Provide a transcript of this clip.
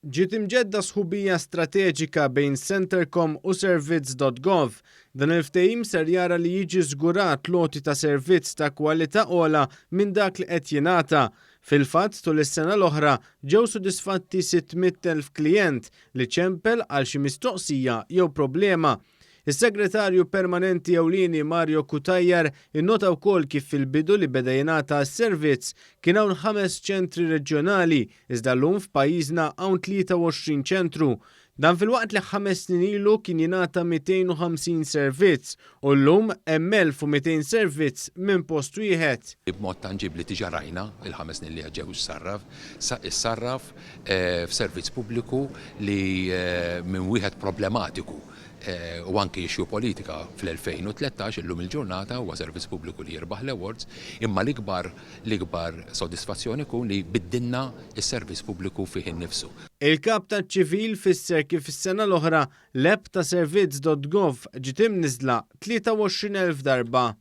Ġiet imġedda sħubija strateġika bejn Centercom u Servizz.gov. Dan il-ftehim ser jara li jiġi żgurat loti ta' servizz ta' kwalità ogħla minn dak li qed jingħata. Fil-fatt tul is-sena l-oħra ġew sodisfatti 600,000 klijent li ċempel għal xi mistoqsija jew problema. Is-Segretarju Permanenti ewlieni Mario Kutajjar innota wkoll kif fil-bidu li beda jingħata s-servizz kien hawn 5 ċentri reġjonali iżda llum f'pajjiżna hawn 23 ċentru. Dan fil-waqt li 5 snin ilu kien jingħata 250 servizz u llum hemm 1200 servizz minn post wieħed. B'mod tanġibli diġà rajna il-5 snin li ġew issarraf f'servizz pubbliku li minn wieħed problematiku u anke issue politika fl-2013 illum il-ġurnata huwa servizz pubbliku li jirbaħ l-awards, imma l-ikbar sodisfazzjoni kun li biddilna s-servizz pubbliku fih innifsu. Il-kap taċ-ċivil fisser kif is-sena l-oħra l-app ta' Servizz.gov ġiet imniżla 23,000 darba.